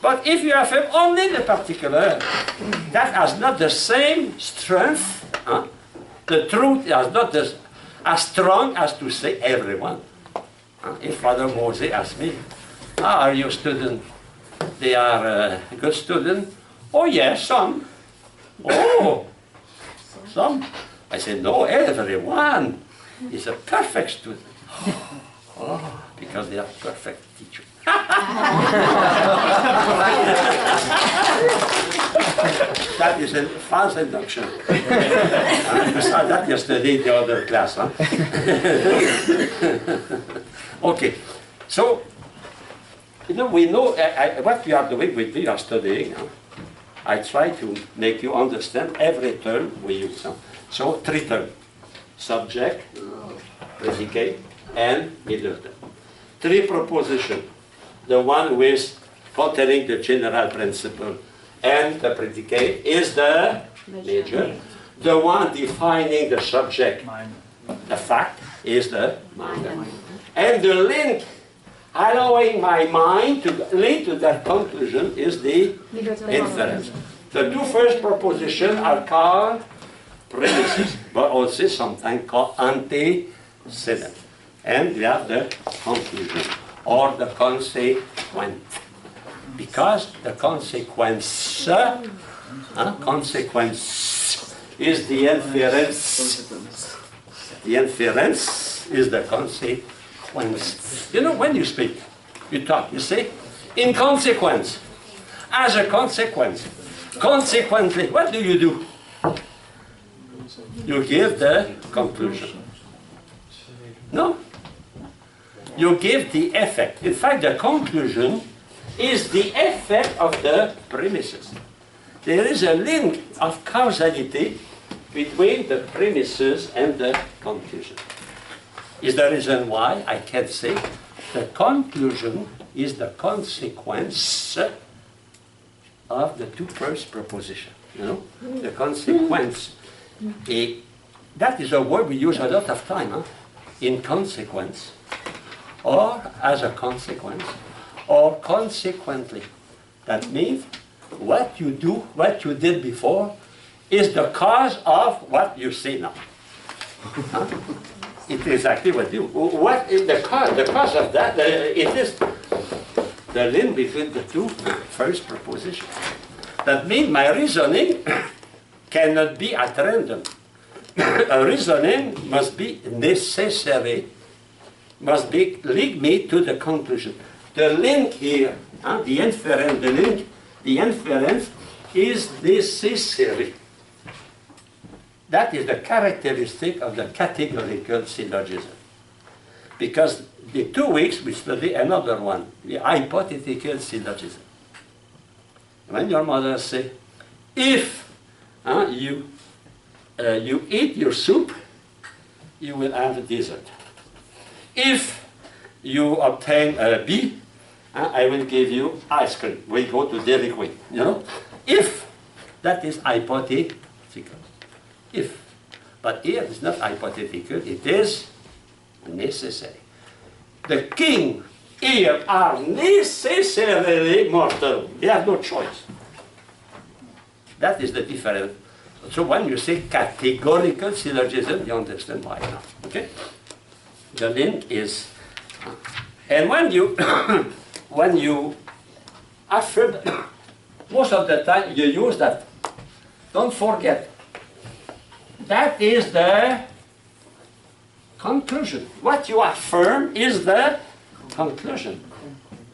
But if you affirm only the particular, that has not the same strength. The truth is not as strong as to say everyone. If Father Moses asks me, are you student? They are a good student? Oh yes, some. Oh, some. I said, no, everyone is a perfect student. Oh, because they are perfect teachers. That is a false induction. I saw that yesterday in the other class. Huh? Okay, so we know what we are doing with we are studying. Huh? I try to make you understand every term we use. Huh? So 3 terms: subject, predicate, and middle term. 3 propositions. The one with containing the general principle and the predicate is the major. The one defining the subject, the fact, is the minor. And the link, allowing my mind to lead to that conclusion, is the inference. The 2 first propositions are called premises, but also sometimes called antecedents. And we have the conclusion, or the consequent. Because the consequence is the inference. The inference is the consequence. You know, when you speak, you talk, you say, in consequence, as a consequence, consequently, what do? You give the conclusion. No? You give the effect. In fact, the conclusion is the effect of the premises. There is a link of causality between the premises and the conclusion. Is the reason why I can say the conclusion is the consequence of the 2 first propositions. You know, the consequence. That is a word we use a lot of time. Huh? In consequence, or as a consequence, or consequently. That means what you do, what you did before, is the cause of what you say now. Huh? It's exactly what you do. What is the cause? The cause of that, it is the link between the 2 first propositions. That means my reasoning cannot be at random. A reasoning must be necessary, must be lead me to the conclusion. The link here, the inference, the inference is necessary. That is the characteristic of the categorical syllogism. Because the 2 weeks we study another one, the hypothetical syllogism. When your mother say, if you eat your soup, you will have a dessert. If you obtain a B, I will give you ice cream. We go to Dairy Queen, you know. If, that is hypothetical. If. But here it's not hypothetical, it is necessary. The king here are necessarily mortal. They have no choice. That is the difference. So when you say categorical syllogism, you understand why now. Okay? The link is, and when you affirm, most of the time you use that. Don't forget. That is the conclusion. What you affirm is the conclusion.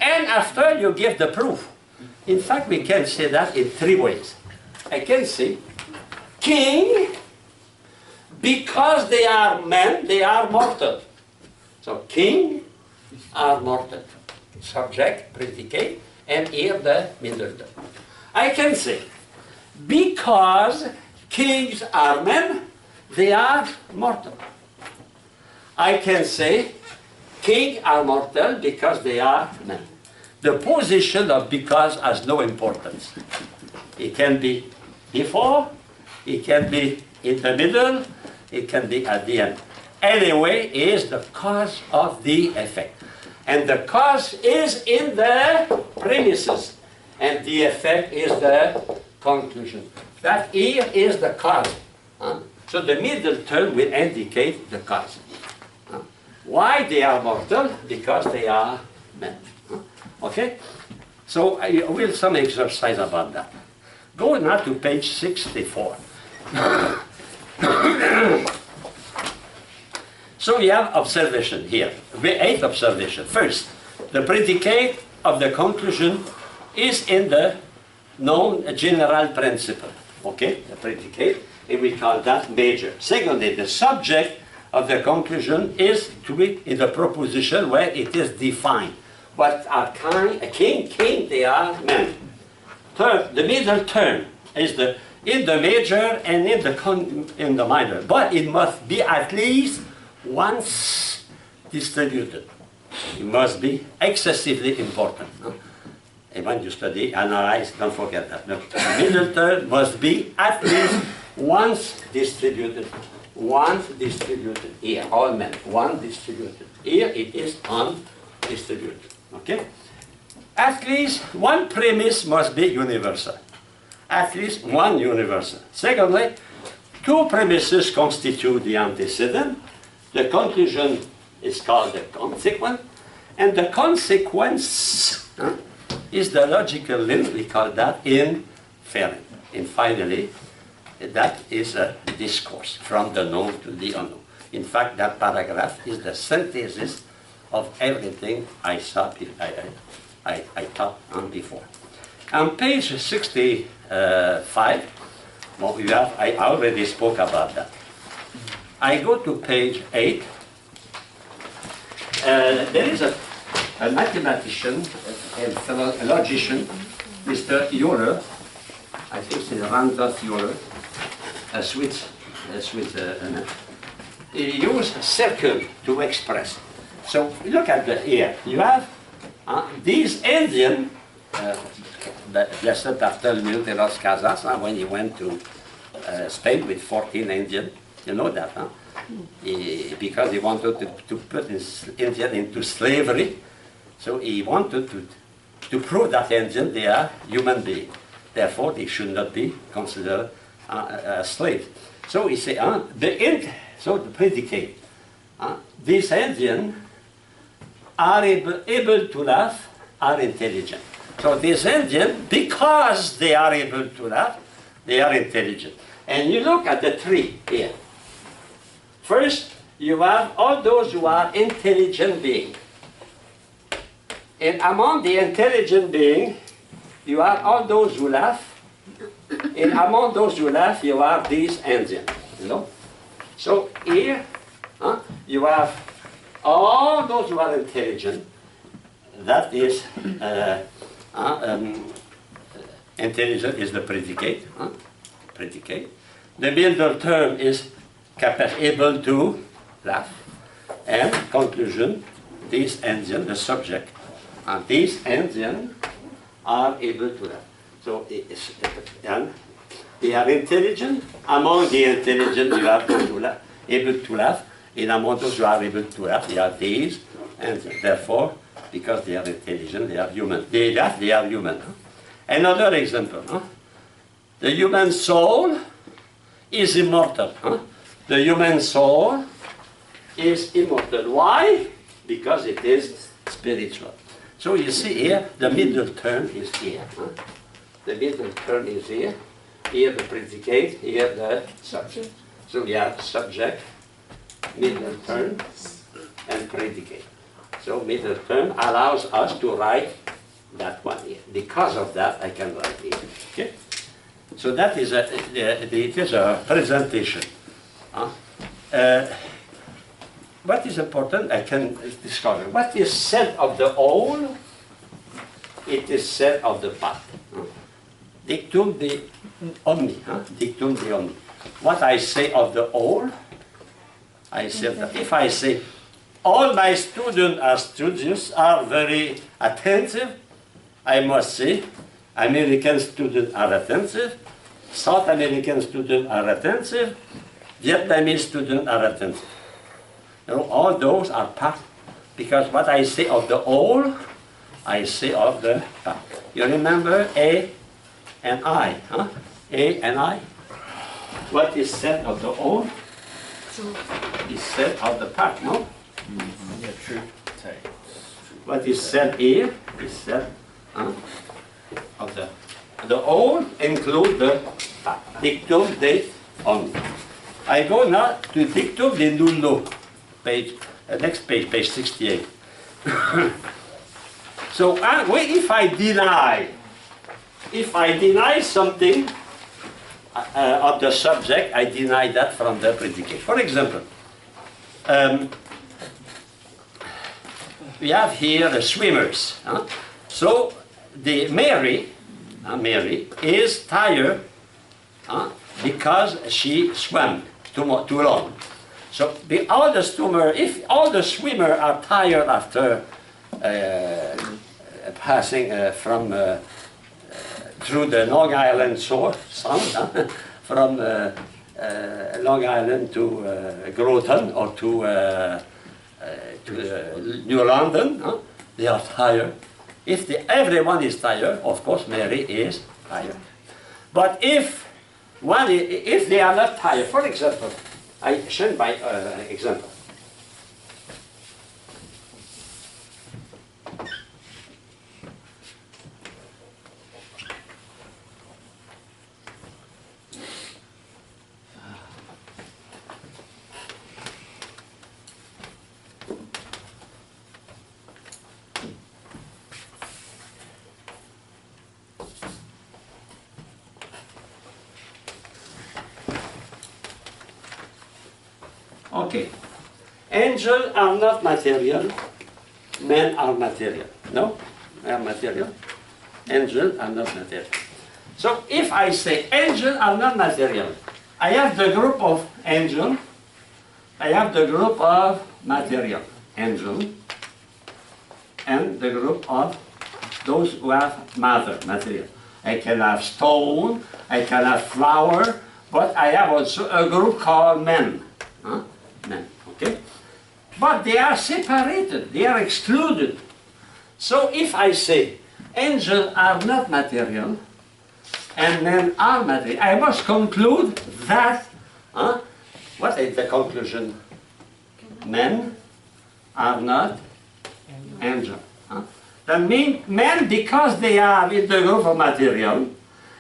And after you give the proof. In fact, we can say that in 3 ways. I can say, king, because they are men, they are mortal. So king are mortal. Subject, predicate, and here the middle term. I can say, because kings are men, they are mortal. I can say, kings are mortal because they are men. The position of because has no importance. It can be before, it can be in the middle, it can be at the end. Anyway, is the cause of the effect. And the cause is in the premises. And the effect is the conclusion. That here is the cause. So the middle term will indicate the cause. Why they are mortal? Because they are men. Okay? So I will some exercise about that. Go now to page 64. So we have observation here. 8 observations. First, the predicate of the conclusion is in the known general principle. Okay, the predicate, and we call that major. Secondly, the subject of the conclusion is to be in the proposition where it is defined. What are king, they are men. Third, the middle term is in the major and in the minor, but it must be at least once distributed. It must be excessively important. No? And when you study, analyze, don't forget that. The middle term must be at least once distributed. Once distributed. Here, all men, one distributed. Here it is undistributed. Okay? At least one premise must be universal. At least one universal. Secondly, 2 premises constitute the antecedent. The conclusion is called the consequent, and the consequence is the logical limit. We call that inference. And finally, that is a discourse from the known to the unknown. In fact, that paragraph is the synthesis of everything I taught on before. On page 65, what we have, I already spoke about that. I go to page 8. There is a mathematician and a logician, Mr. Euler, I think it's Randolph Euler, a Swiss. He used a circle to express. So look at here. You have these Indian, blessed Bartholomew de las Casas, when he went to Spain with 14 Indians. You know that, huh? Because he wanted to put Indians into slavery. So he wanted to prove that Indians, they are human beings. Therefore, they should not be considered slaves. So he said, so the predicate, these Indians are able to laugh, are intelligent. So these Indians, because they are able to laugh, they are intelligent. And you look at the tree here. First, you have all those who are intelligent beings. And among the intelligent beings, you have all those who laugh. And among those who laugh, you have these Indians. You know? So here, you have all those who are intelligent. That is, intelligent is the predicate. Predicate. The middle term is able to laugh. And conclusion, these Indians, the subject, and these Indians are able to laugh. So and they are intelligent. Among the intelligent, you have those who are able to laugh. And among those who are able to laugh, they are these. And therefore, because they are intelligent, they are human. They laugh, they are human. Another example. The human soul is immortal. The human soul is immortal. Why? Because it is spiritual. So you see here, the middle term is here. The middle term is here. Here the predicate, here the subject. So we have subject, middle term, and predicate. So middle term allows us to write that one here. Because of that, I can write here. Okay? So that is it is a presentation. What is important, I can discover. What is said of the whole, it is said of the part. Dictum de omni. Dictum de omni. What I say of the whole, I say that if I say all my students are studious, are very attentive, I must say American students are attentive, South American students are attentive, Vietnamese students are attentive. You know, all those are part, because what I say of the whole, I say of the part. You remember A and I, huh? A and I. What is said of the whole is said of the part, no? Yeah, true text. What is said here is said of the all include the dictum de omni. I go now to dictum de nullo, page, next page, page 68. So if I deny something of the subject, I deny that from the predicate. For example, we have here the swimmers. So the Mary is tired because she swam too long. So if all the swimmers are tired after passing through the Long Island Sound, from Long Island to Groton or to New London, they are tired. If everyone is tired, of course Mary is tired. But if they are not tired, for example, I show by example. Okay. Angels are not material. Men are material. No? They are material. Angels are not material. So if I say angels are not material, I have the group of angel, I have the group of material, angel, and the group of those who have matter, material. I can have stone, I can have flower, but I have also a group called men. Men, okay? But they are separated, they are excluded. So if I say angels are not material and men are material, I must conclude that, what is the conclusion? Men are not angels. That means men, because they are in the group of material,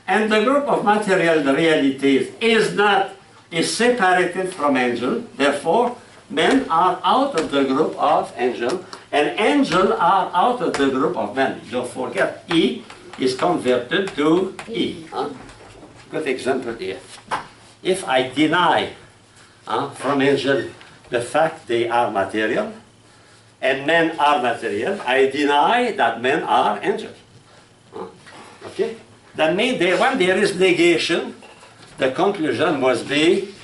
and the group of material, the realities, is separated from angel, therefore men are out of the group of angel, and angels are out of the group of men. Don't forget, E is converted to E. Good example here. If I deny from angel the fact they are material, and men are material, I deny that men are angels. Okay? That means when there is negation, the conclusion must be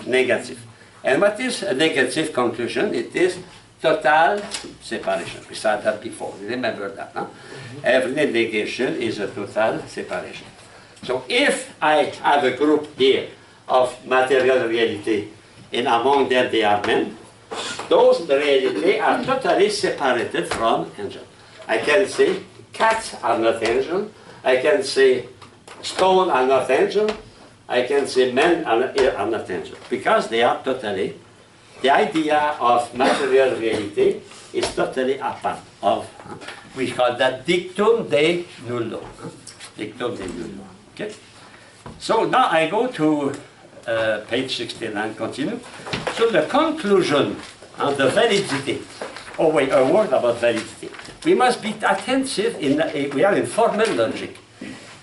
negative. And what is a negative conclusion? It is total separation. We said that before. Remember that, no? Every negation is a total separation. So if I have a group here of material reality, and among them they are men, those reality are totally separated from angel. I can say cats are not angel. I can say stone are not angel. I can say men are not angel. Because they are totally, the idea of material reality is totally apart of, we call that dictum de nullo. Dictum de nullo. Okay? So now I go to page 69, continue. So the conclusion on the validity. Oh wait, a word about validity. We must be attentive, we are in formal logic.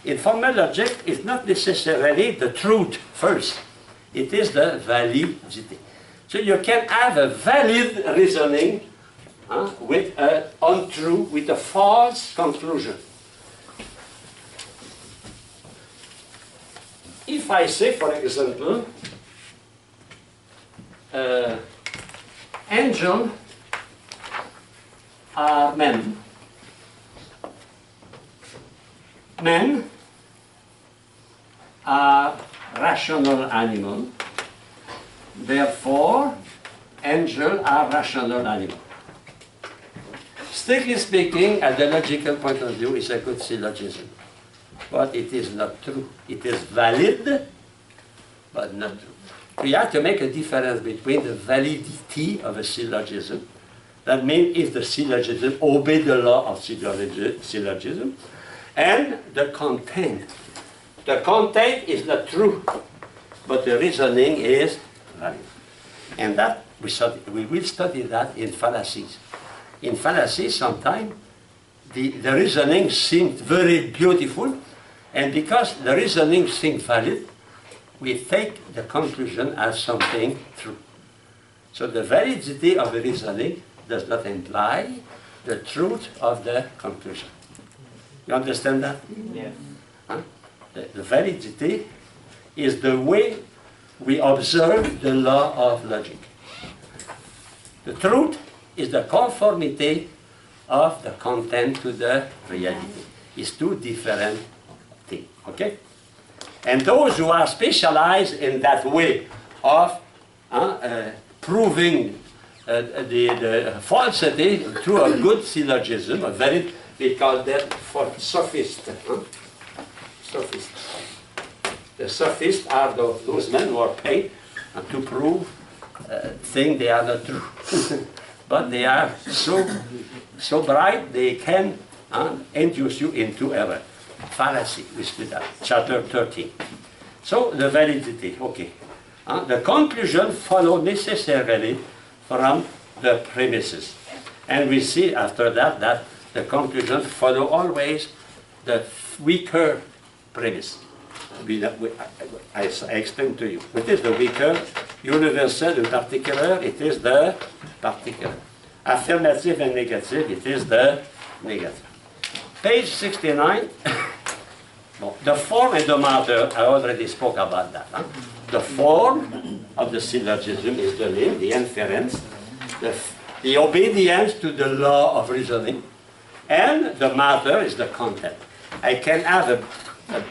In formal logic, it's not necessarily the truth first. It is the validity. So you can have a valid reasoning with an untrue, with a false conclusion. If I say, for example, angels are men. Men are rational animals. Therefore, angels are rational animals. Strictly speaking, at the logical point of view, it's a good syllogism. But it is not true. It is valid, but not true. We have to make a difference between the validity of a syllogism That means if the syllogism obey the law of syllogism, and the content. The content is not true, but the reasoning is valid. And that we will study that in fallacies. In fallacies, sometimes the reasoning seems very beautiful, and because the reasoning seems valid, we take the conclusion as something true. So the validity of the reasoning does not imply the truth of the conclusion. You understand that? Yeah. Huh? The validity is the way we observe the law of logic. The truth is the conformity of the content to the reality. It's two different things, okay? And those who are specialized in that way of proving the falsity through a good syllogism, a very, we call that for sophists. Sophists. The sophists are those men who are paid to prove things they are not true. But they are so bright they can induce you into error. Fallacy, we studied that, chapter 13. So the validity, okay. The conclusion follows necessarily from the premises. And we see after that that the conclusion follow always the weaker premise. I explained to you. It is the weaker, universal and particular, it is the particular. Affirmative and negative, it is the negative. Page 69, the form and the matter, I already spoke about that. The form of the syllogism is the name, the inference, the obedience to the law of reasoning, and the matter is the content. I can have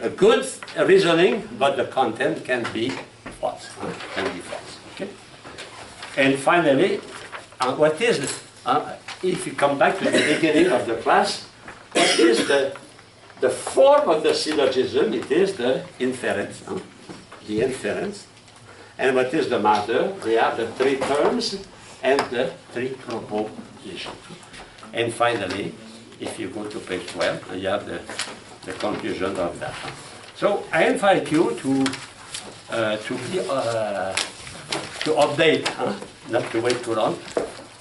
a good reasoning, but the content can be false. Okay? And finally, what is, if you come back to the beginning of the class, what is the form of the syllogism? It is the inference. The inference. And what is the matter? They are the three terms and the three propositions. And finally, if you go to page 12, you have the conclusion of that. So I invite you to update, not to wait too long,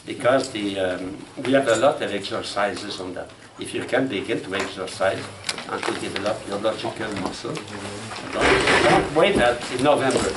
because we have a lot of exercises on that. If you can begin to exercise and to develop your logical muscle, don't wait in November.